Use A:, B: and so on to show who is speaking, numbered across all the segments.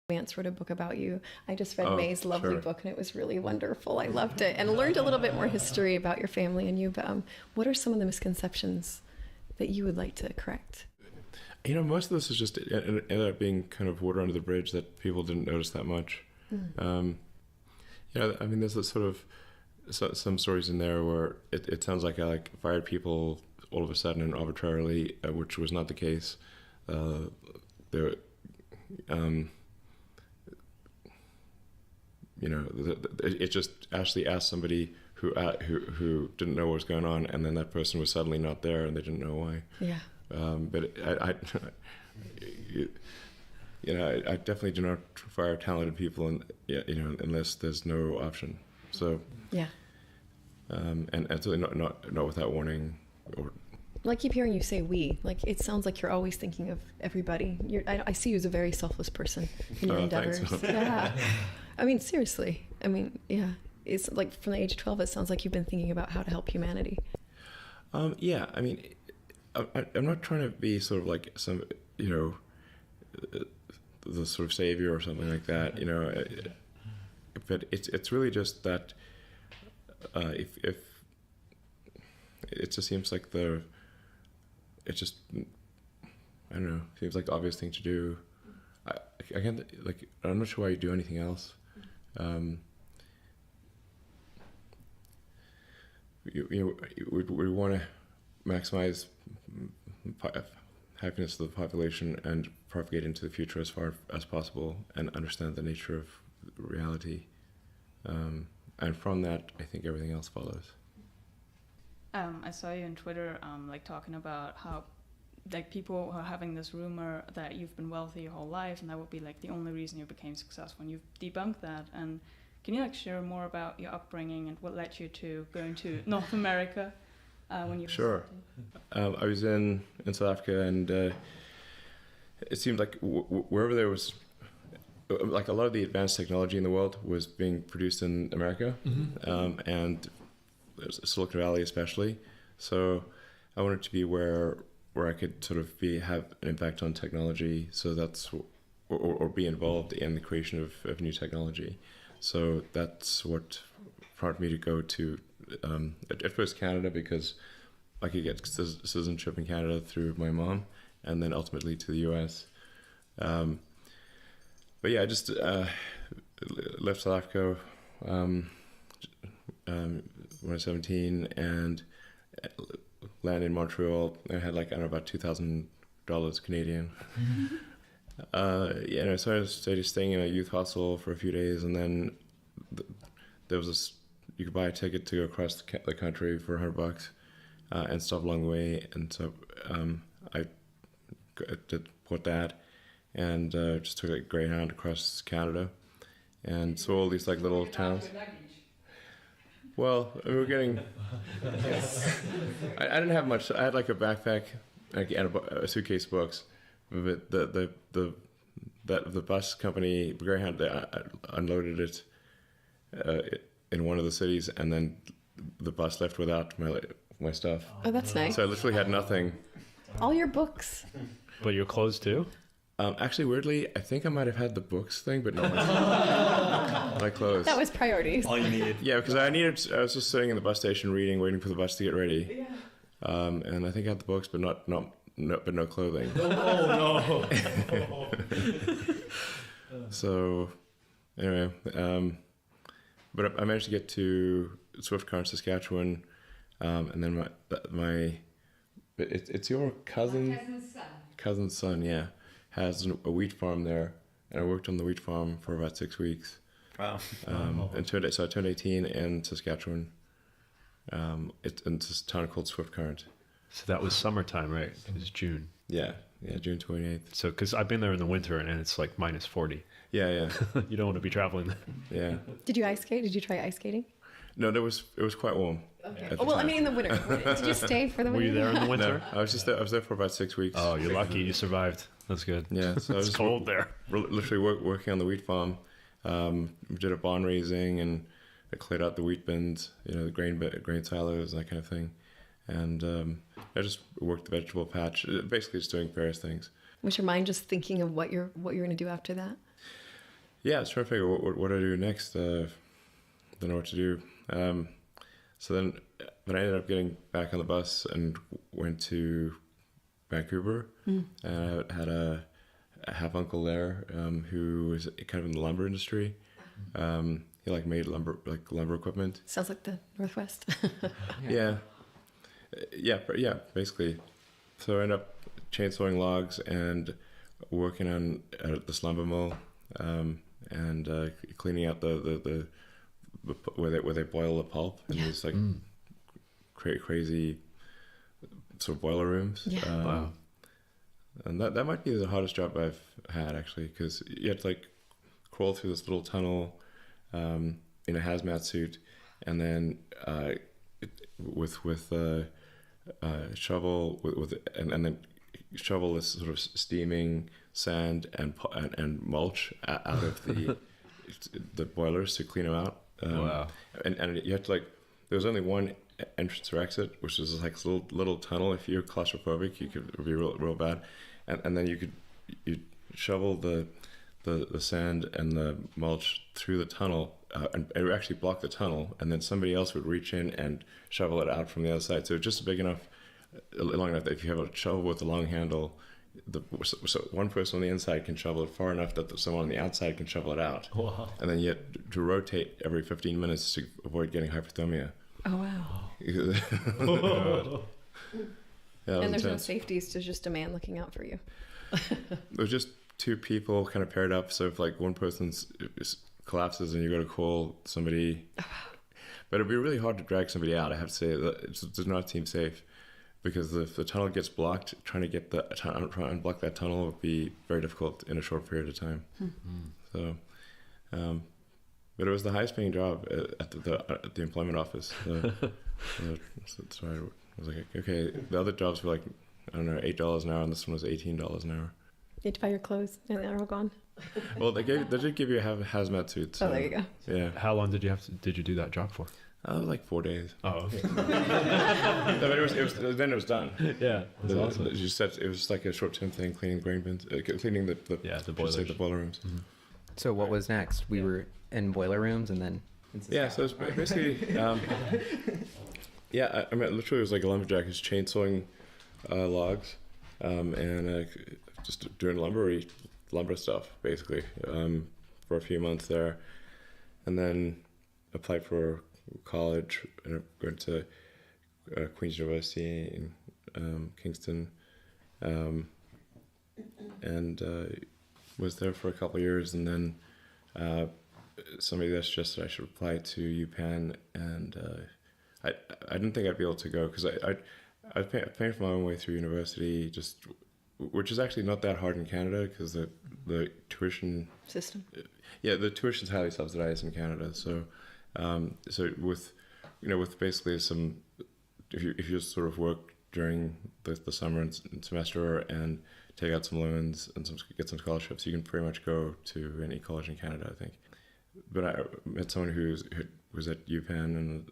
A: Vance wrote a book about you. I just read May's lovely
B: sure.
A: book, and it was really wonderful. I loved it and learned a little bit more history about your family and you. But what are some of the misconceptions that you would like to correct?
B: Most of this is just ended up being kind of water under the bridge that people didn't notice that much. There's a sort of some stories in there where it sounds like I fired people all of a sudden and arbitrarily, which was not the case. It just actually asked somebody who didn't know what was going on, and then that person was suddenly not there, and they didn't know why.
A: Yeah.
B: But I definitely do not fire talented people, unless there's no option. So
A: yeah.
B: And so not without warning or.
A: Well, I keep hearing you say "we." Like, it sounds like you're always thinking of everybody. I see you as a very selfless person in your endeavors.
B: Thanks.
A: Yeah. I mean, seriously. I mean, yeah. It's like from the age of 12, it sounds like you've been thinking about how to help humanity.
B: Yeah. I mean, I'm not trying to be sort of like some, the sort of savior or something like that, but it's really just that if it just seems like I don't know, seems like the obvious thing to do. I can't, I'm not sure why you do anything else. We want to maximize happiness of the population and propagate into the future as far as possible and understand the nature of reality. And from that, I think everything else follows.
C: I saw you on Twitter, talking about how, people are having this rumor that you've been wealthy your whole life, and that would be the only reason you became successful. And you've debunked that. And can you share more about your upbringing and what led you to going to North America when you?
B: Sure. I was in South Africa, and it seemed like wherever there was. A lot of the advanced technology in the world was being produced in America, and Silicon Valley especially. So I wanted to be where I could sort of have an impact on technology. So that's or be involved in the creation of new technology. So that's what prompted me to go to at first Canada, because I could get citizenship in Canada through my mom, and then ultimately to the U.S. But yeah, I just left South Africa when I was 17 and landed in Montreal. I had about $2,000 Canadian. So I started staying in a youth hostel for a few days, and then there was this, you could buy a ticket to go across the country for $100 and stop along the way. And so I bought that. And just took a Greyhound across Canada, and saw all these little towns. Well, we were getting. I didn't have much. I had a backpack, and a suitcase of books. But the bus company, Greyhound, they unloaded it in one of the cities, and then the bus left without my stuff.
A: Oh, that's nice.
B: So I literally had nothing.
A: All your books.
D: But your clothes too?
B: Actually, weirdly, I think I might have had the books thing, but not my clothes.
A: That was priorities.
D: All you needed.
B: Yeah, because I was just sitting in the bus station reading, waiting for the bus to get ready. Yeah. And I think I had the books, but no clothing.
D: Oh
B: no! So, anyway, but I managed to get to Swift Current, Saskatchewan, and then it's your cousin's son, yeah. Has a wheat farm there, and I worked on the wheat farm for about 6 weeks.
D: Wow.
B: I turned 18 in Saskatchewan. It's in this town called Swift Current.
D: So that was summertime, right? It was June.
B: Yeah, June 28th.
D: So, because I've been there in the winter, and it's minus 40.
B: Yeah.
D: You don't want to be traveling there.
B: Yeah.
A: Did you ice skate? Did you try ice skating?
B: No, it was quite warm.
A: Okay. I mean in the winter. Did you stay for the winter?
D: Were you there in the winter?
B: No, I was there for about 6 weeks.
D: Oh, you're lucky you survived. That's good.
B: Yeah, so
D: it's cold there.
B: Literally working on the wheat farm. We did a barn raising, and I cleared out the wheat bins, the grain silos, that kind of thing. And I just worked the vegetable patch, basically just doing various things.
A: Was your mind just thinking of what you're going to do after that?
B: yeah, I was trying to figure what do I do next. Don't know what to do. So then I ended up getting back on the bus and went to Vancouver, and I had a half uncle there who was kind of in the lumber industry. He like made lumber equipment.
A: Sounds like the Northwest.
B: Yeah, basically. So I ended up chainsawing logs and working on this lumber mill, and cleaning out the where they boil the pulp in these like crazy sort of boiler rooms.
A: Yeah.
D: Wow.
B: And that might be the hardest job I've had, actually, because you have to like crawl through this little tunnel in a hazmat suit, and then with shovel and then shovel this sort of steaming sand and mulch out of the boilers to clean them out.
D: Wow.
B: And you have to like, there was only one entrance or exit, which is like a little tunnel. If you're claustrophobic, it would be real bad. And then you shovel the sand and the mulch through the tunnel, and it would actually block the tunnel, and then somebody else would reach in and shovel it out from the other side. So just big enough, long enough that if you have a shovel with a long handle, so one person on the inside can shovel it far enough that someone on the outside can shovel it out.
D: Wow.
B: And then you have to rotate every 15 minutes to avoid getting hypothermia.
A: Oh, wow.
B: Yeah,
A: And there's no
B: intense.
A: safeties. There's just a man looking out for you.
B: There's just two people kind of paired up. So if like one person collapses and you go to call somebody, but it'd be really hard to drag somebody out. I have to say that it does not seem safe, because if the tunnel gets blocked, trying to unblock that tunnel would be very difficult in a short period of time. So, but it was the highest paying job at the employment office. So I was like, okay, the other jobs were like, I don't know, $8 an hour, and this one was $18 an hour.
A: You had to buy your clothes, and they're all gone.
B: Well, they did give you a hazmat suit. So,
A: Oh, there you go.
B: Yeah.
D: How long did you do that job for?
B: Like 4 days.
D: Oh, okay.
B: No, but then it was done.
D: Yeah, that's awesome.
B: As you said, it was just like a short-term thing, cleaning grain bins, cleaning the
D: boilers.
B: the boiler rooms.
D: Mm-hmm.
E: So what was next? We were in boiler rooms and then...
B: Yeah, so it's basically, I mean, literally it was like a lumberjack who's chainsawing logs, and just doing lumber stuff, basically, for a few months there. And then applied for college, and went to Queen's University in Kingston, and was there for a couple of years, and then somebody that suggested I should apply to UPenn, and I didn't think I'd be able to go, because I paid for my own way through university, which is actually not that hard in Canada, because the tuition
A: System.
B: Yeah, the tuition's highly subsidized in Canada. So, with basically some, if you sort of work during the summer and semester and take out some loans and get some scholarships, you can pretty much go to any college in Canada, I think. But I met someone who was at UPenn,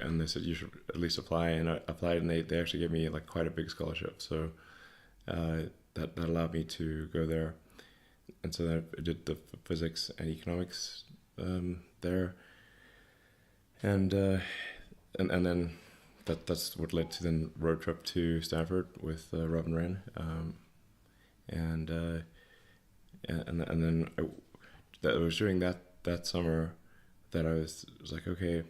B: and they said you should at least apply, and I applied, and they actually gave me like quite a big scholarship. So that allowed me to go there. And so then I did the physics and economics there, and then that's what led to the road trip to Stanford with Robin Wren, and then that was during that summer that I was like, okay,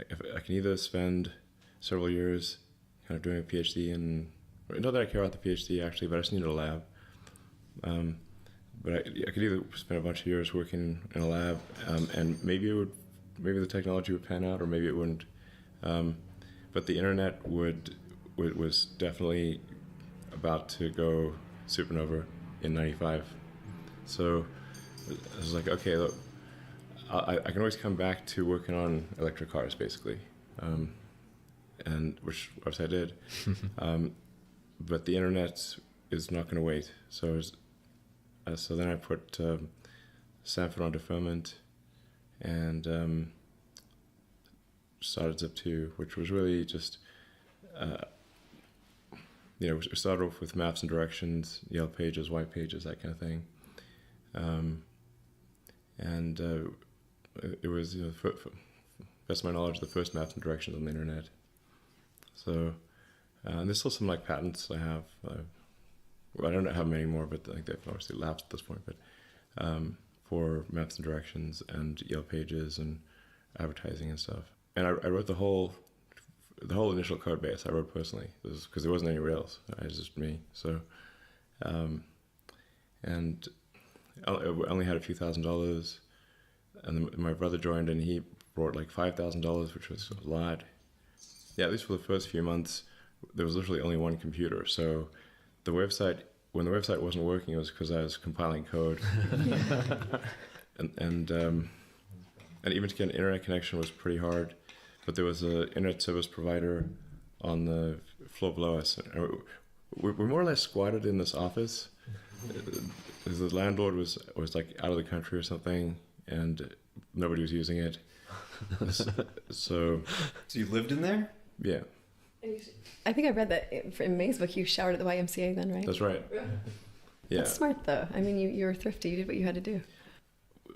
B: if I can either spend several years kind of doing a PhD, and not that I care about the PhD actually, but I just needed a lab. But I could either spend a bunch of years working in a lab, and maybe the technology would pan out, or maybe it wouldn't. But the internet was definitely about to go supernova in '95. So I was like, okay, look, I can always come back to working on electric cars, basically, and which I did. But the internet is not going to wait. So then I put Stanford on deferment, and started Zip2, which was really just, we started off with maps and directions, yellow pages, white pages, that kind of thing. and it was, best of my knowledge, the first maps and directions on the internet. So and there's still some like patents I have. I don't know how many more, but like they've obviously lapsed at this point. But for maps and directions and Yelp pages and advertising and stuff. And I wrote the whole initial code base. I wrote personally because there wasn't any Rails. It was just me. So, and I only had a few $1,000s, and then my brother joined, and he brought like $5,000, which was a lot. Yeah, at least for the first few months, there was literally only one computer. So the website, when the website wasn't working, it was because I was compiling code. and even to get an internet connection was pretty hard. But there was an internet service provider on the floor below us. We more or less squatted in this office. The landlord was like out of the country or something, and nobody was using it. So
F: you lived in there?
B: Yeah.
A: I think I read that in May's book you showered at the YMCA then, right?
B: That's right. Yeah.
A: That's smart though. I mean, you were thrifty. You did what you had to do.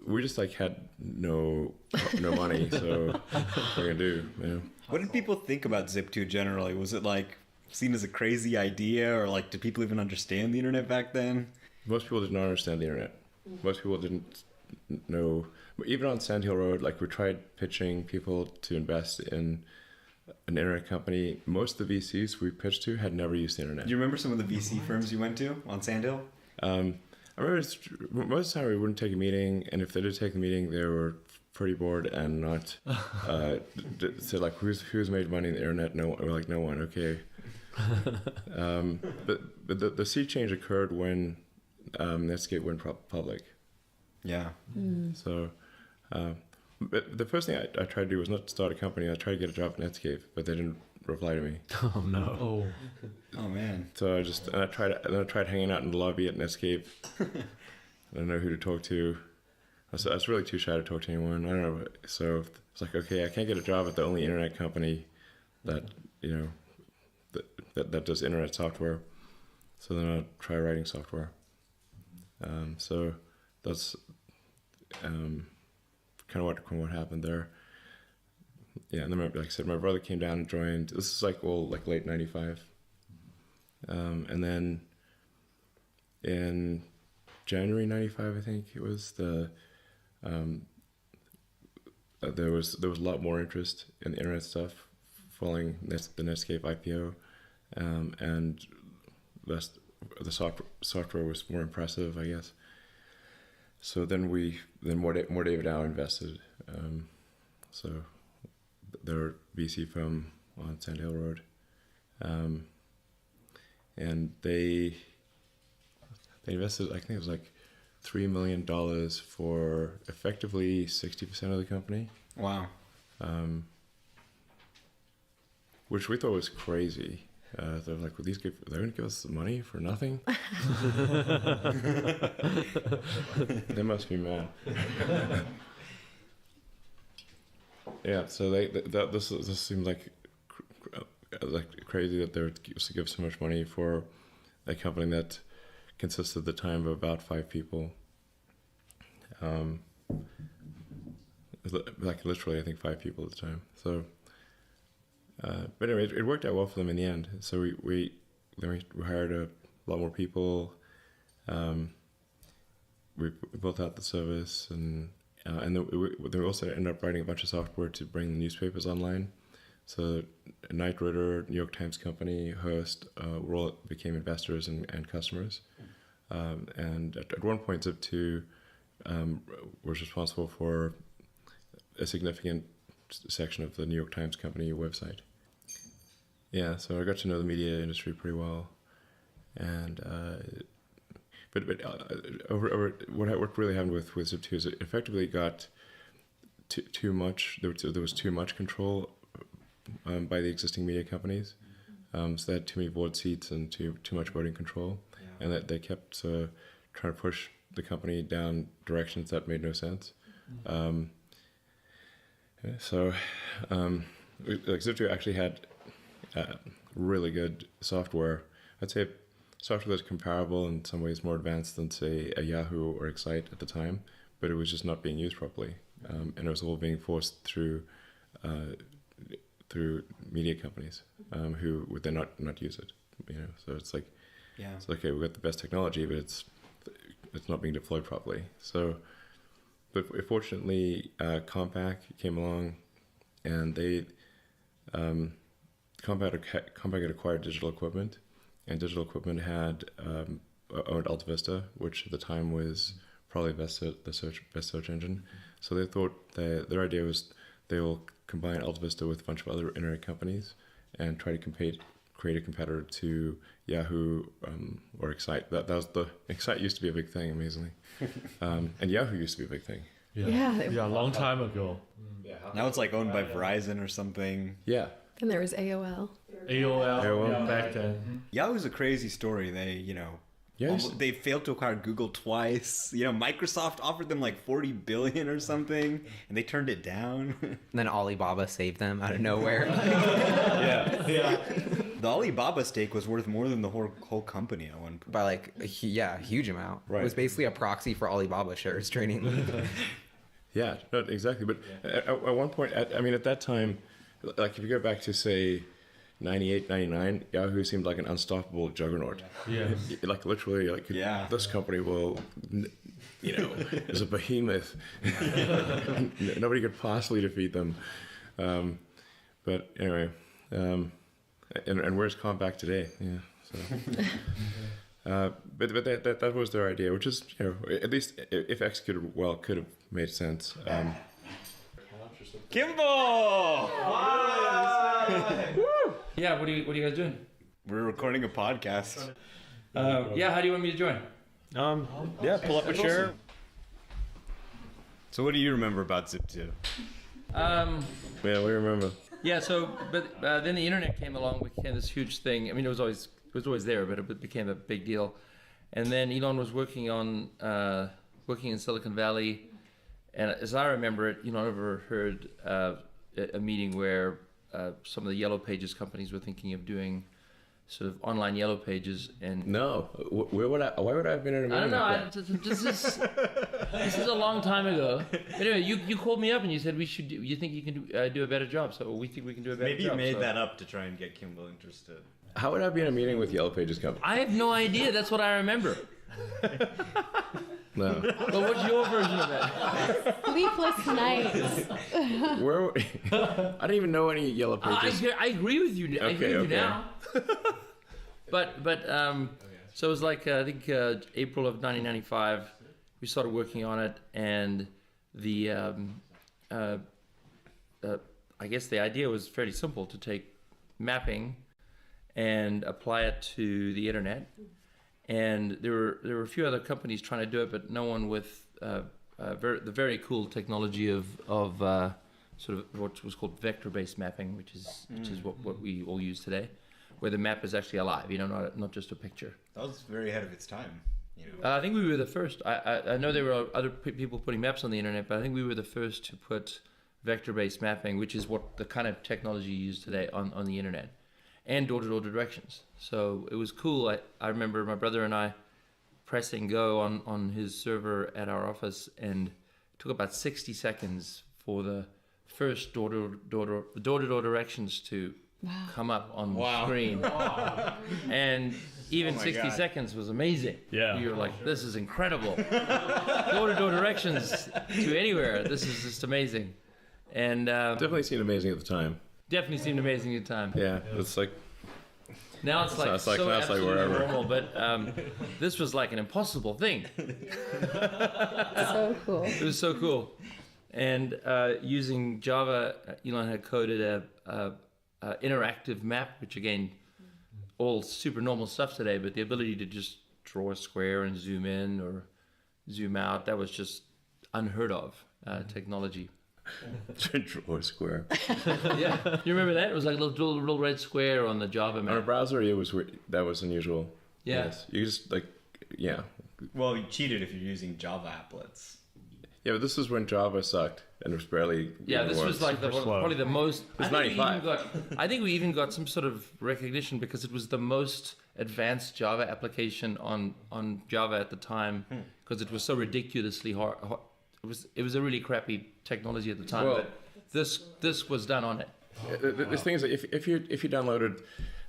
B: We just like had no money, so what are we gonna do?
F: What did people think about Zip2 generally? Was it like seen as a crazy idea, or like did people even understand the internet back then?
B: Most people did not understand the internet. Most people didn't know. Even on Sand Hill Road, like we tried pitching people to invest in an internet company. Most of the VCs we pitched to had never used the internet.
F: Do you remember some of the VC firms you went to on Sand Hill?
B: I remember most of the time we wouldn't take a meeting, and if they did take the meeting, they were pretty bored and not said like who's made money on the internet? No one. We're like, no one. Okay. But the sea change occurred when Netscape went public.
F: Yeah.
B: So, but the first thing I tried to do was not to start a company. I tried to get a job at Netscape, but they didn't reply to me.
D: Oh no.
F: Oh man.
B: So I tried hanging out in the lobby at Netscape. I don't know who to talk to. I was really too shy to talk to anyone. I don't know. So it's like, okay, I can't get a job at the only internet company that that does internet software. So then I'll try writing software. So that's kind of what happened there. Yeah, and then like I said, my brother came down and joined. This is like late '95, and then in January '95, I think it was there was a lot more interest in the internet stuff following the Netscape IPO, and the software was more impressive, I guess. So then more David Dow invested. So they're VC firm on Sand Hill Road, and they invested, I think it was like $3 million for effectively 60% of the company.
F: Wow.
B: Which we thought was crazy. They're like, well, they're going to give us the money for nothing? They must be mad. Yeah, so this seems like crazy that they would give so much money for a company that consisted at the time of about 5 people. Like literally, I think 5 people at the time. So, but anyway, it worked out well for them in the end. So we hired a lot more people. We built out the service, and then we also ended up writing a bunch of software to bring the newspapers online. So Knight Ridder, New York Times Company, Hearst, all became investors and customers. And at one point, Zip2 was responsible for a significant section of the New York Times Company website. Yeah, so I got to know the media industry pretty well, and but over what really happened with Zip2 is it effectively got too much. There was too much control by the existing media companies, so they had too many board seats and too much voting control, and that they kept trying to push the company down directions that made no sense. So Zip2 actually had really good software. I'd say software that's comparable, in some ways more advanced than, say, a Yahoo or Excite at the time, but it was just not being used properly, and it was all being forced through media companies who would then not use it. So it's like, it's like, okay, we've got the best technology, but it's not being deployed properly. So, but fortunately, Compaq came along, and they Compaq had acquired Digital Equipment, and Digital Equipment had owned AltaVista, which at the time was probably the best search engine. So they thought their idea was they will combine AltaVista with a bunch of other internet companies and try to create a competitor to Yahoo or Excite. That was the Excite used to be a big thing, amazingly, and Yahoo used to be a big thing.
A: Yeah.
D: A long time ago.
F: Now it's like owned by Verizon or something.
B: Yeah.
A: Then there was AOL.
D: AOL back then.
F: Yahoo's a crazy story. They, they failed to acquire Google twice. Microsoft offered them like $40 billion or something, and they turned it down.
E: And then Alibaba saved them out of nowhere.
F: The Alibaba stake was worth more than the whole company at one point.
E: By like a huge amount.
B: Right.
E: It was basically a proxy for Alibaba shares trading.
B: Yeah, no, exactly. But at one point, at that time, like if you go back to say 98, 99, Yahoo seemed like an unstoppable juggernaut.
D: Yeah.
B: Like literally, this company will, is a behemoth. Nobody could possibly defeat them. But anyway, and where's Compaq today? Yeah. So, but that was their idea, which is, at least if executed well, could have made sense.
F: Kimball!
G: Yeah, what are you guys doing?
F: We're recording a podcast.
G: How do you want me to join?
F: Pull up a chair. So what do you remember about Zip2?
B: Yeah, we remember.
G: Yeah, so but then the internet came along, became this huge thing. I mean, it was always there, but it became a big deal. And then Elon was working in Silicon Valley, and as I remember it, Elon overheard a meeting where some of the Yellow Pages companies were thinking of doing sort of online Yellow Pages. And
B: No, why would I have been in a meeting?
G: I don't know. This is a long time ago. But anyway, you called me up and you said you think you can do a better job. So we think we can do a better job.
F: Maybe you made that up to try and get Kimball interested.
B: How would I be in a meeting with Yellow Pages company?
G: I have no idea. That's what I remember.
B: No.
G: But what's your version of that?
A: Sleepless nights.
B: Where? I don't even know any Yellow Pages.
G: I agree with you. I agree with you
B: Okay.
G: now. But so it was like I think April of 1995. We started working on it, and the I guess the idea was fairly simple: to take mapping and apply it to the internet. And there were a few other companies trying to do it, but no one with the very cool technology of sort of what was called vector-based mapping, which is what we all use today, where the map is actually alive, not just a picture.
F: That was very ahead of its time.
G: I think we were the first. I know there were other people putting maps on the internet, but I think we were the first to put vector-based mapping, which is what the kind of technology you use today on the internet, and door-to-door directions. So it was cool. I remember my brother and I pressing go on his server at our office, and it took about 60 seconds for the first door-to-door directions to come up on the screen. And even 60 seconds was amazing.
D: Yeah.
G: You were like, this is incredible. Door-to-door directions to anywhere. This is just amazing. And
B: Definitely seemed amazing at the time.
G: definitely seemed amazing at the time.
B: Yeah, it's like
G: Now it's like
B: now
G: so
B: it's like
G: absolutely
B: wherever.
G: normal, but this was like an impossible thing.
A: So cool.
G: It was so cool. And using Java, Elon had coded a interactive map, which again, all super normal stuff today, but the ability to just draw a square and zoom in or zoom out, that was just unheard of technology.
B: draw a square.
G: Yeah, you remember that? It was like a little red square on the Java
B: On a
G: map.
B: browser, it was that was unusual.
G: Yeah.
B: Yes. You just
F: Well, you cheated if you're using Java applets.
B: Yeah, but this is when Java sucked and it was barely.
G: Yeah, this was like
D: Super slow.
G: probably the most.
B: was
G: I think we
B: 95.
G: I think we even got some sort of recognition because it was the most advanced Java application on Java at the time because it was so ridiculously hard. it was a really crappy technology at the time,
B: Well,
G: but this was done on it.
B: The thing is that if you downloaded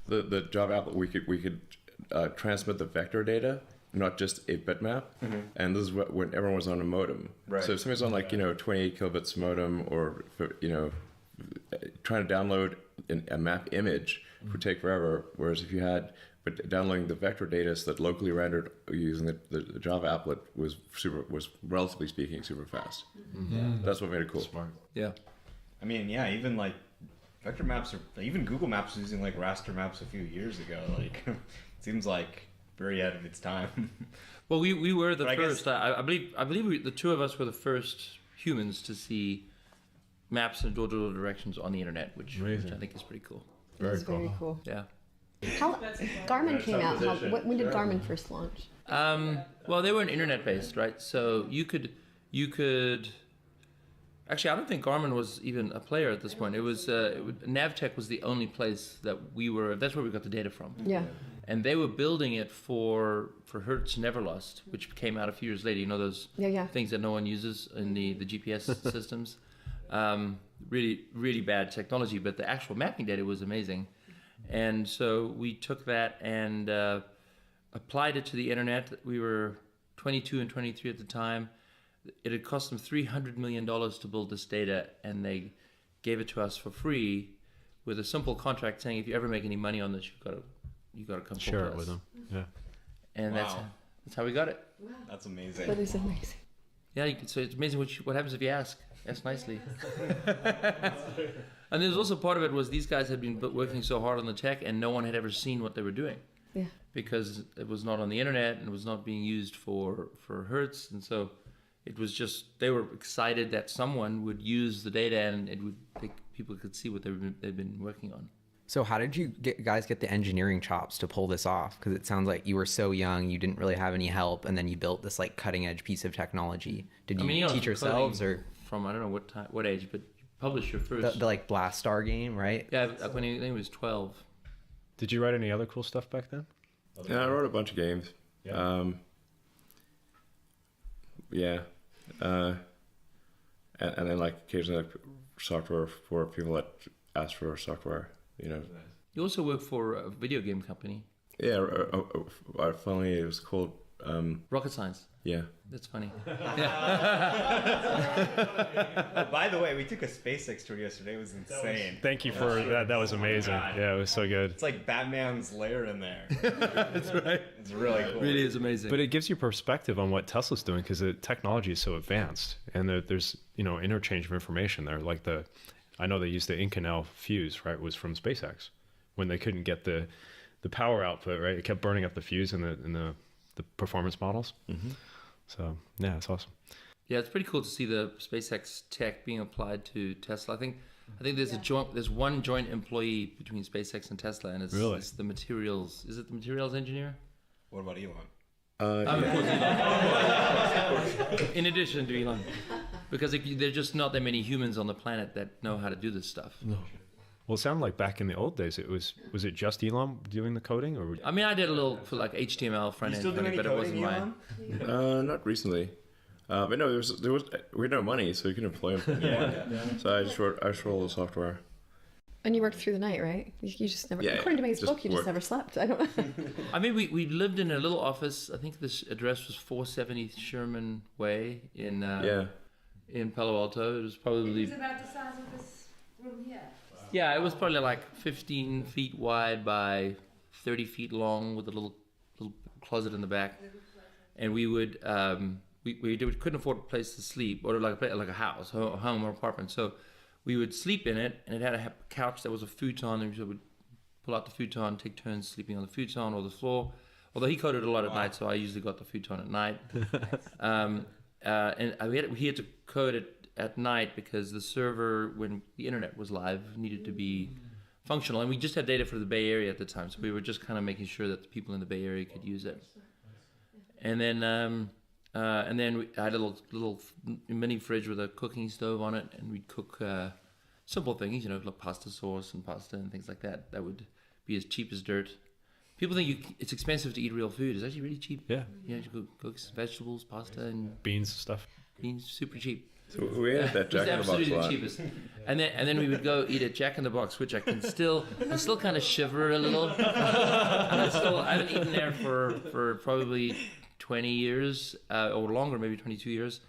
B: the Java app, we could transmit the vector data, not just a bitmap. And this is when everyone was on a modem.
F: Right.
B: So if somebody's on 28 kilobits modem, or trying to download a map image would take forever. Whereas if you had downloading the vector data that locally rendered using the Java applet was relatively speaking super fast. That's what made it cool.
D: Smart.
G: Yeah.
F: I mean, yeah, even like vector maps even Google Maps was using like raster maps a few years ago. Like, it seems like very ahead of its time.
G: Well, we were the
F: But I guess-
G: first. I believe the two of us were the first humans to see maps in door-to-door directions on the internet, which I think is pretty cool.
A: That's very cool.
G: Yeah.
A: How Garmin came out? When did Garmin first launch?
G: Well, they were internet-based, right? So you could. Actually, I don't think Garmin was even a player at this point. It was Navtech was the only place that we were. That's where we got the data from.
A: Yeah.
G: And they were building it for Hertz Neverlost, which came out a few years later. You know those things that no one uses in the GPS systems. Really, really bad technology, but the actual mapping data was amazing. And so we took that and applied it to the internet. We were 22 and 23 at the time. It had cost them $300 million to build this data, and they gave it to us for free with a simple contract saying, if you ever make any money on this, you got to come
H: share
G: talk
H: it
G: to
H: with
G: us.
H: them. Yeah.
G: And
F: Wow.
G: that's how we got it.
F: That's amazing.
A: That is amazing.
G: Yeah, so it's amazing what happens if you ask nicely. And there's also part of it was these guys had been working so hard on the tech, and no one had ever seen what they were doing.
A: Yeah.
G: Because it was not on the internet and it was not being used for Hertz, and so it was just they were excited that someone would use the data and people could see what they'd been working on.
E: So how did you guys get the engineering chops to pull this off? Because it sounds like you were so young, you didn't really have any help, and then you built this like cutting edge piece of technology. Did you teach yourselves, or
G: from I don't know what age, but you published your first
E: the like Blast Star game, right?
G: Yeah, when he was 12.
H: Did you write any other cool stuff back then?
B: Yeah, I wrote a bunch of games. And then like occasionally software for people that ask for software.
G: You also work for a video game company.
B: Yeah, finally it was called
G: Rocket Science.
B: Yeah.
G: That's funny.
F: By the way, we took a SpaceX tour yesterday. It was insane.
H: Thank you for that. That was amazing. Yeah, it was so good.
F: It's like Batman's lair in there.
G: That's right.
F: It's really cool.
G: Really is amazing.
H: But it gives you perspective on what Tesla's doing because the technology is so advanced, and there's interchange of information there. Like I know they used the Inconel fuse, right? Was from SpaceX when they couldn't get the power output, right? It kept burning up the fuse in the performance models. Mm-hmm. So yeah, it's awesome.
G: Yeah, it's pretty cool to see the SpaceX tech being applied to Tesla. I think there's one joint employee between SpaceX and Tesla, and it's the materials. Is it the materials engineer?
F: What about Elon?
G: In addition to Elon, because there's just not that many humans on the planet that know how to do this stuff.
H: No. Well, it sounded like back in the old days, was it just Elon doing the coding, or?
G: I mean, I did a little for like HTML front end, but it wasn't mine.
B: Not recently, but no, we had no money, so you couldn't employ him. So I just wrote all the software.
A: And you worked through the night, right? You just never. According to Meg's book, you just never slept. I don't know.
G: I mean, we lived in a little office. I think this address was 470 Sherman Way in Palo Alto. It was probably.
I: It was about the size of this room here.
G: Yeah, it was probably like 15 feet wide by 30 feet long with a little closet in the back. And we would we couldn't afford a place to sleep or like a house, a home or apartment. So we would sleep in it, and it had a couch that was a futon, and we would pull out the futon, take turns sleeping on the futon or the floor. Although he coded a lot at night, so I usually got the futon at night. And we had to code it at night because the server, when the internet was live, needed to be functional, and we just had data for the Bay Area at the time, so we were just kind of making sure that the people in the Bay Area could use it. And then I had a little mini fridge with a cooking stove on it, and we'd cook simple things, like pasta sauce and pasta and things like that. That would be as cheap as dirt. People think it's expensive to eat real food. It's actually really cheap.
H: Yeah.
G: You cook vegetables, pasta, and
H: beans and stuff.
G: He's super cheap.
B: So we had that Jack in the Box
G: absolutely
B: a lot.
G: the cheapest. And then we would go eat at Jack in the Box, which I still kind of shiver a little. And I haven't eaten there for probably 20 years or longer, maybe 22 years,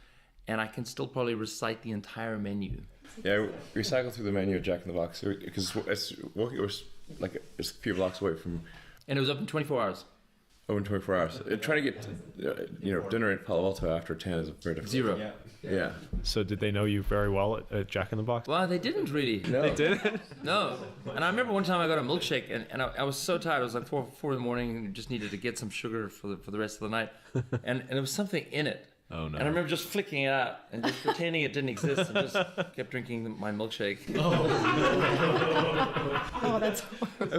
G: and I can still probably recite the entire menu.
B: Yeah, we cycled through the menu at Jack in the Box because it was like it's a few blocks away from.
G: And it was open 24 hours.
B: Open 24 hours. Trying to get dinner in Palo Alto after 10 is very difficult.
G: Zero.
B: Yeah.
H: So did they know you very well at Jack in the Box?
G: Well, they didn't really.
B: No.
H: They didn't?
G: No. And I remember one time I got a milkshake, and I was so tired. It was like 4 in the morning, and just needed to get some sugar for the rest of the night. And there was something in it.
H: Oh, no.
G: And I remember just flicking it out and just pretending it didn't exist and just kept drinking my milkshake.
A: Oh, that's horrible.
G: It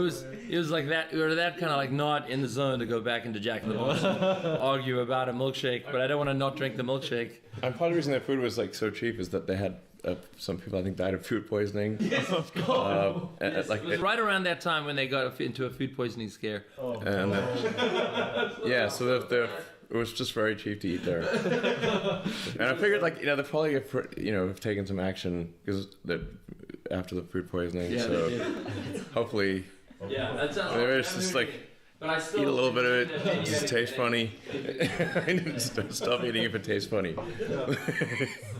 G: was like that. We were that kind of like not in the zone to go back into Jack in the Box and argue about a milkshake, but I don't want to not drink the milkshake.
B: And part of the reason that food was like so cheap is that they had some people I think died of food poisoning.
G: Yes. It was right around that time when they got into a food poisoning scare.
B: And so it was just very cheap to eat there. And I figured they probably have taken some action because after the food poisoning.
G: Yeah,
B: so
G: they did.
B: Hopefully.
G: Yeah, that sounds.
B: It's just like.
G: But I still
B: eat a little bit of it. Does it taste funny? Stop eating if it tastes funny.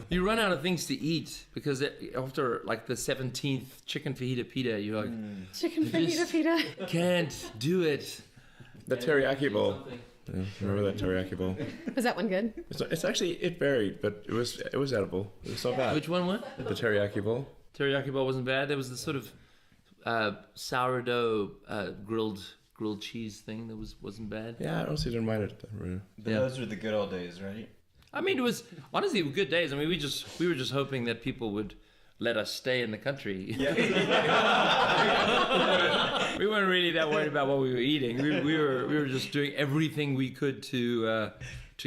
G: You run out of things to eat because after like the 17th chicken fajita pita, you're like,
A: Chicken fajita pita.
G: Can't do it.
B: The teriyaki bowl. Yeah, remember that teriyaki bowl?
A: Was that one good?
B: It's actually, it varied, but it was edible. It was not bad.
G: Which one was?
B: The teriyaki bowl.
G: Teriyaki bowl wasn't bad. There was the sort of sourdough grilled cheese thing that wasn't bad.
B: Yeah, I honestly didn't mind it. Really.
F: Those were the good old days, right?
G: I mean, it was honestly good days. I mean, we were just hoping that people would let us stay in the country. Yeah. We weren't really that worried about what we were eating. We were just doing everything we could to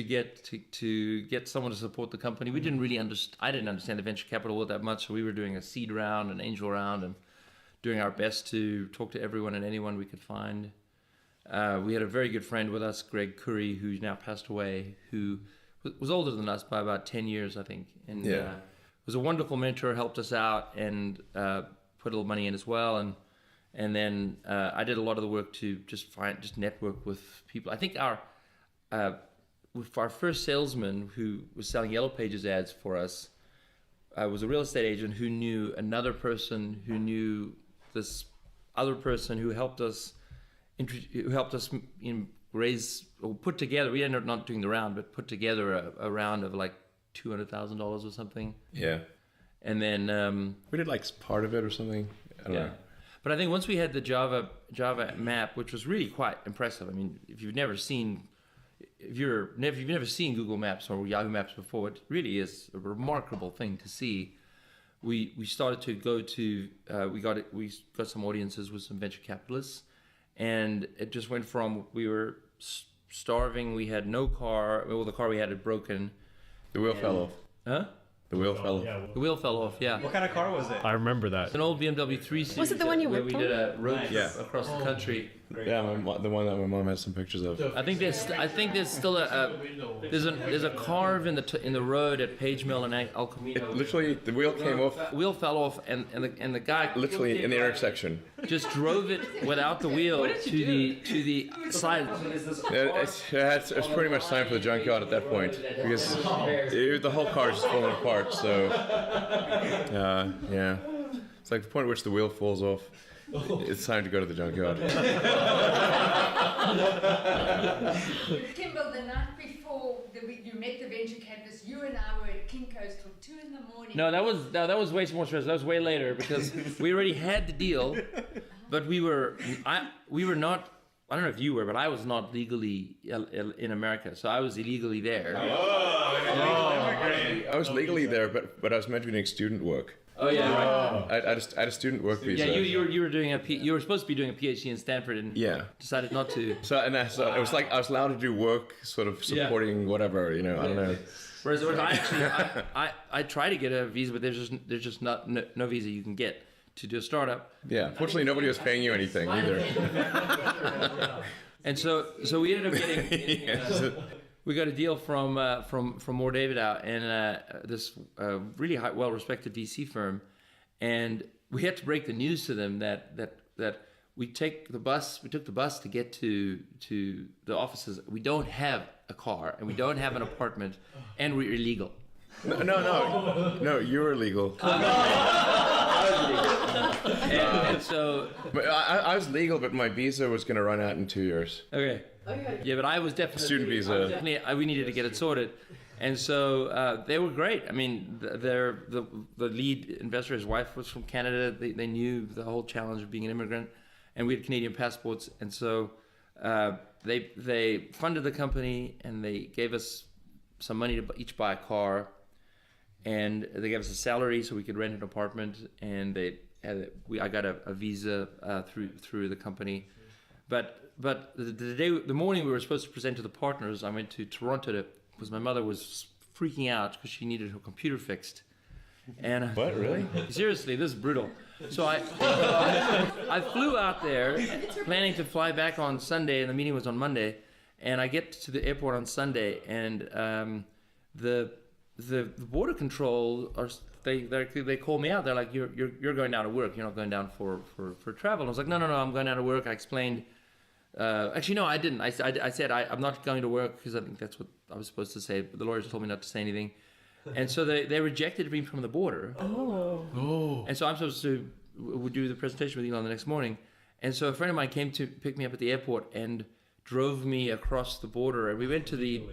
G: get someone to support the company. We didn't really I didn't understand the venture capital world that much, so we were doing a seed round, an angel round, and doing our best to talk to everyone and anyone we could find. We had a very good friend with us, Greg Curry, who's now passed away, who was older than us by about 10 years, I think. And was a wonderful mentor, helped us out, and put a little money in as well. And then I did a lot of the work to just network with people. I think our first salesman who was selling Yellow Pages ads for us was a real estate agent who knew another person who knew this other person who helped us raise or put together. We ended up not doing the round, but put together a round of like $200,000 or something.
B: Yeah.
G: And then
B: we did like part of it or something. I don't know.
G: But I think once we had the Java map, which was really quite impressive. I mean, if you've never seen Google Maps or Yahoo Maps before, it really is a remarkable thing to see. We started to go to we got some audiences with some venture capitalists, and it just went from we were starving, we had no car, well, the car we had broken.
B: The wheel fell off.
G: Huh?
B: The wheel fell off.
G: The wheel fell off, yeah.
F: What kind of car was it?
H: I rember that.
G: It's an old BMW 3 Series.
A: Was it the one you
G: where
A: worked
G: we
A: on?
G: did a road trip across the country.
B: Yeah, the one that my mom has some pictures of.
G: I think there's still there's a carve in the road at Page Mill and El Camino.
B: Literally, the wheel came off.
G: The wheel fell off, and the guy
B: literally in the intersection
G: just drove it without the wheel to the side.
B: It's pretty much time for the junkyard at that point because the whole car is just falling apart. So yeah, it's like the point at which the wheel falls off. It's time to go to the junkyard.
I: Kimball, the night before you met the venture capitalists, you and I were at Kinko's till 2 a.m.
G: No, that was way more stressful. That was way later because we already had the deal, but we were not. I don't know if you were, but I was not legally in America, so I was illegally there.
B: I was legally there, but I was meant to be doing student work.
G: Oh yeah, right.
B: I had a student work visa.
G: Yeah, you were doing you were supposed to be doing a PhD in Stanford and decided not to.
B: So it was like I was allowed to do work, sort of supporting whatever, I don't know.
G: Whereas I try to get a visa, but there's just no visa you can get to do a startup.
B: Yeah, fortunately nobody was paying you anything either.
G: And so we ended up getting. we got a deal from Moore David out and this really well-respected VC firm, and we had to break the news to them that we took the bus to get to the offices. We don't have a car and we don't have an apartment, and we're illegal.
B: No, you're illegal.
G: And so,
B: but I was legal, but my visa was going to run out in 2 years.
G: Okay. Yeah, but I was definitely
B: student visa.
G: We needed to get it sorted, and so they were great. I mean, the lead investor, his wife was from Canada. They knew the whole challenge of being an immigrant, and we had Canadian passports, and so they funded the company and they gave us some money to each buy a car, and they gave us a salary so we could rent an apartment, and I got a visa through the company, but the morning we were supposed to present to the partners, I went to Toronto because my mother was freaking out because she needed her computer fixed. And
B: what, really?
G: Seriously, this is brutal. So I flew out there planning to fly back on Sunday, and the meeting was on Monday. And I get to the airport on Sunday, and the border control they call me out. They're like, you're going down to work. You're not going down for travel. And I was like, no, I'm going down to work. I explained. Actually, no, I didn't. I said I'm not going to work because I think that's what I was supposed to say. But the lawyers told me not to say anything. And so they rejected me from the border. Oh. And so I'm supposed to do the presentation with Elon the next morning. And so a friend of mine came to pick me up at the airport and drove me across the border. And we went to the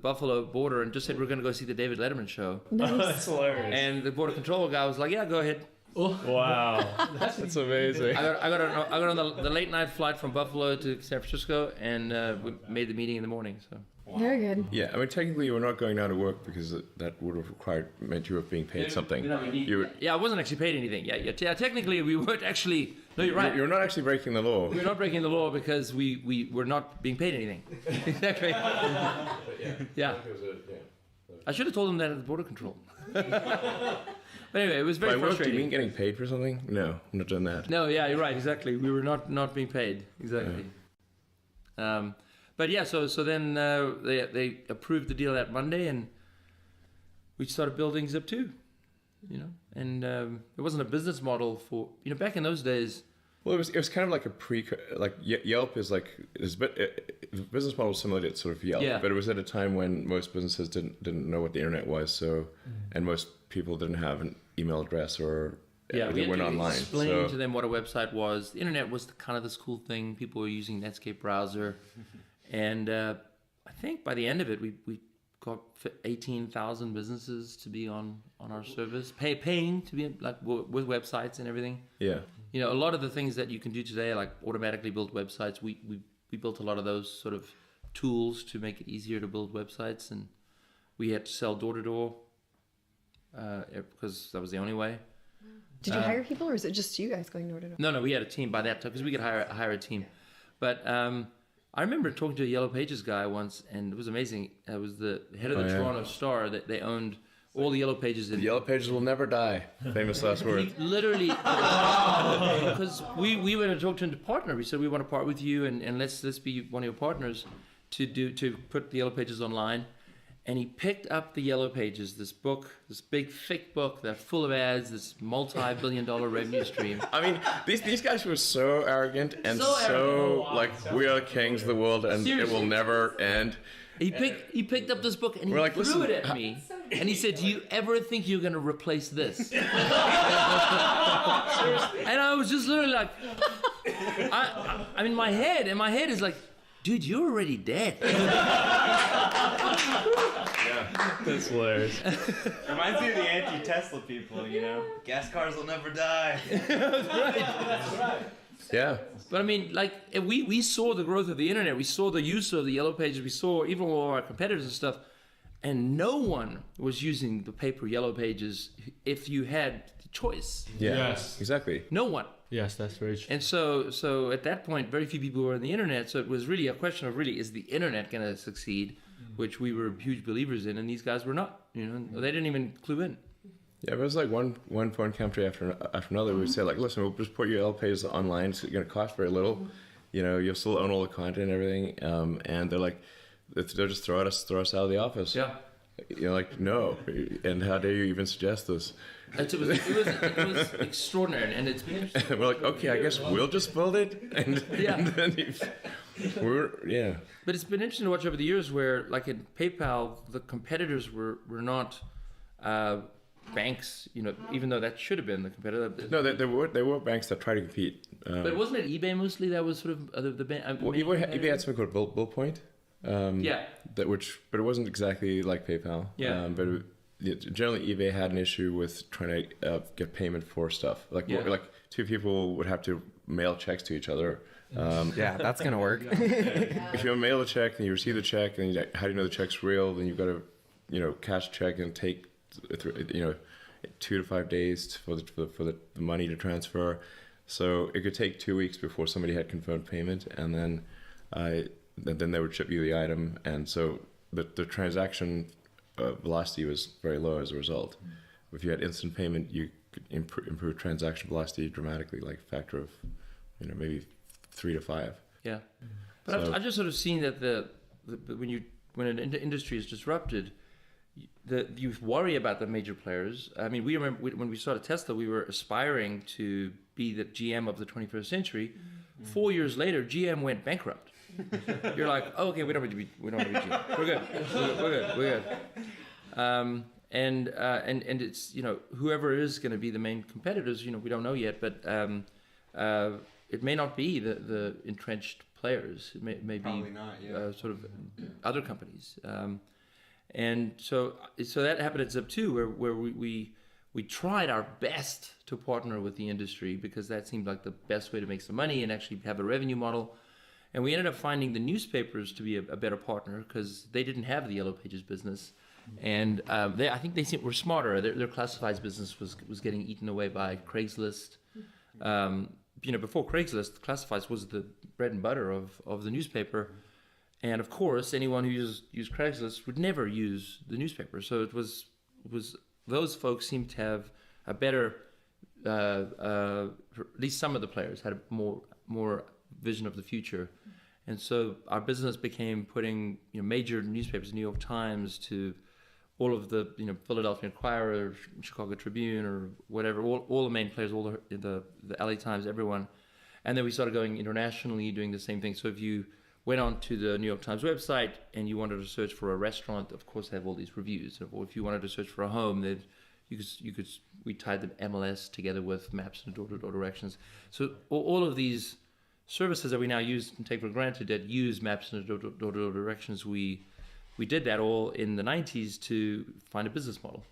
G: Buffalo border and just said, we're going to go see the David Letterman show.
A: Nice.
D: That's hilarious.
G: And the border control guy was like, yeah, go ahead.
D: Oh. Wow.
B: That's amazing.
G: I got on the late night flight from Buffalo to San Francisco, and we made the meeting in the morning. So.
A: Wow. Very good.
B: Yeah, I mean, technically, you were not going down to work because that would have meant you were being paid something.
G: Yeah, I wasn't actually paid anything. Yeah. Technically, we weren't actually. No, you're right.
B: You're not actually breaking the law.
G: We're not breaking the law because we were not being paid anything. Exactly. Yeah. I should have told them that at the border control. But anyway, it was very frustrating.
B: Work, do you mean getting paid for something? No, I'm not doing that.
G: No, yeah, you're right. Exactly. We were not being paid. Exactly. Yeah. But yeah, so then they approved the deal that Monday, and we started building Zip2, and it wasn't a business model for, back in those days.
B: Well, it was kind of like Yelp is like, the business model was similar to sort of Yelp, but it was at a time when most businesses didn't know what the internet was, and most people didn't have an email address or they went online.
G: Explain to them what a website was. The internet was kind of this cool thing. People were using Netscape browser. And I think by the end of it, we got 18,000 businesses to be on our service, paying to be like with websites and everything.
B: Yeah.
G: A lot of the things that you can do today, like automatically build websites, we built a lot of those sort of tools to make it easier to build websites, and we had to sell door to door because that was the only way.
A: Did you hire people, or is it just you guys going door to door?
G: No, we had a team by that time because we could hire a team, but. I remember talking to a Yellow Pages guy once, and it was amazing. It was the head of the Toronto Star that they owned all the Yellow Pages.
B: The Yellow Pages will never die. Famous last word.
G: Literally, because we went and talked to him to partner. We said we want to part with you, and let's be one of your partners to put the Yellow Pages online. And he picked up the Yellow Pages, this big thick book that's full of ads, this multi-billion-dollar revenue stream.
B: I mean, these guys were so arrogant and like, we are the kings of the world and Seriously. It will never end.
G: He picked up this book and he threw it at me, and he said, "Do you ever think you're going to replace this?" And I was just literally like, I mean, my head is like, dude, you're already dead.
D: Yeah, that's hilarious.
F: Reminds me of the anti-Tesla people, Gas cars will never die.
G: That's right.
B: Yeah.
G: But I mean, like, we saw the growth of the internet. We saw the use of the Yellow Pages. We saw even all our competitors and stuff. And no one was using the paper Yellow Pages if you had the choice.
B: Yeah. Yes. Exactly.
G: No one.
D: Yes, that's very true.
G: And so at that point, very few people were on the internet. So it was really a question of is the internet going to succeed, which we were huge believers in, and these guys were not. They didn't even clue in.
B: Yeah, but it was like one foreign country after another. We would say, like, listen, we'll just put your Yellow Pages online. It's going to cost very little. You'll still own all the content and everything. And they're like, they'll just throw us out of the office.
G: Yeah.
B: You're like, no, and how dare you even suggest this?
G: It was extraordinary, and it's been
B: we're like, okay, I guess we'll just build it, and then
G: But it's been interesting to watch over the years where, like in PayPal, the competitors were not banks, even though that should have been the competitor.
B: No, there were banks that tried to compete.
G: But wasn't it eBay mostly that was sort of the bank?
B: Well, eBay had something called Bill Point. But it wasn't exactly like PayPal. Generally eBay had an issue with trying to get payment for stuff. Like two people would have to mail checks to each other.
E: That's gonna work.
B: If you mail a check and you receive the check, and how do you know the check's real? Then you've got to cash a check and take 2 to 5 days for the money to transfer. So it could take 2 weeks before somebody had confirmed payment, and then they would ship you the item, and so the transaction velocity was very low as a result. If you had instant payment, you could improve transaction velocity dramatically, like a factor of maybe 3 to 5.
G: Yeah, but I've just sort of seen that when an industry is disrupted, you worry about the major players. I mean, we remember when we started Tesla, we were aspiring to be the GM of the 21st century. 4 years later, GM went bankrupt. You're like, oh, okay, we don't need to be GM. We're good. And it's whoever is going to be the main competitors, we don't know yet, but it may not be the entrenched players. It may
F: Probably
G: be
F: not,
G: sort of other companies. And so that happened at Zip2, where we tried our best to partner with the industry because that seemed like the best way to make some money and actually have a revenue model. And we ended up finding the newspapers to be a better partner because they didn't have the Yellow Pages business. And I think they were smarter. Their classifieds business was getting eaten away by Craigslist. Before Craigslist, classifieds was the bread and butter of the newspaper. And of course, anyone who used Craigslist would never use the newspaper. So it was those folks seemed to have a better, at least some of the players had a more vision of the future. And so our business became putting major newspapers, New York Times, to all of the Philadelphia Inquirer, Chicago Tribune, or whatever, all the main players, all the LA Times, everyone. And then we started going internationally, doing the same thing. So if you went on to the New York Times website and you wanted to search for a restaurant, of course they have all these reviews. Or if you wanted to search for a home, we tied the MLS together with maps and door-to-door directions. So all of these services that we now use and take for granted that use maps and door-to-door directions, we did that all in the 90s to find a business model.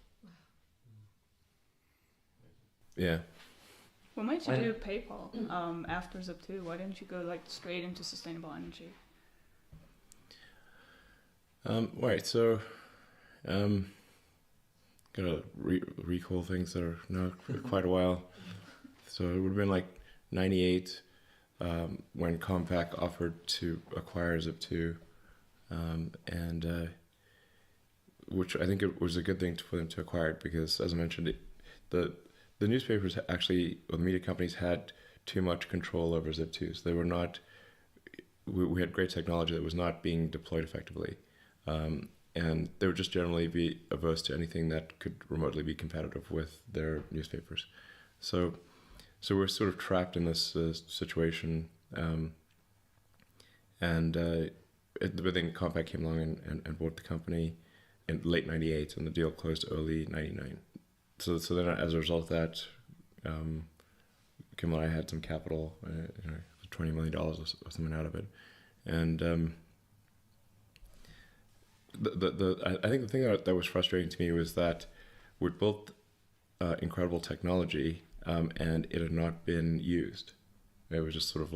B: Yeah.
C: What made you do PayPal after Zip2? Why didn't you go straight into sustainable energy?
B: Right, so gotta recall things that are now quite a while. So it would have been 98 when Compaq offered to acquire Zip2, and which I think it was a good thing for them to acquire it because, as I mentioned, the newspapers actually, or the media companies, had too much control over Zip2. So they were not. We had great technology that was not being deployed effectively, and they would just generally be averse to anything that could remotely be competitive with their newspapers. So we're sort of trapped in this situation, but then Compaq came along and bought the company in late '98, and the deal closed early '99. So then, as a result of that, Kim and I had some capital, $20 million or something out of it, and I think the thing that was frustrating to me was that we'd built incredible technology, and it had not been used. It was just sort of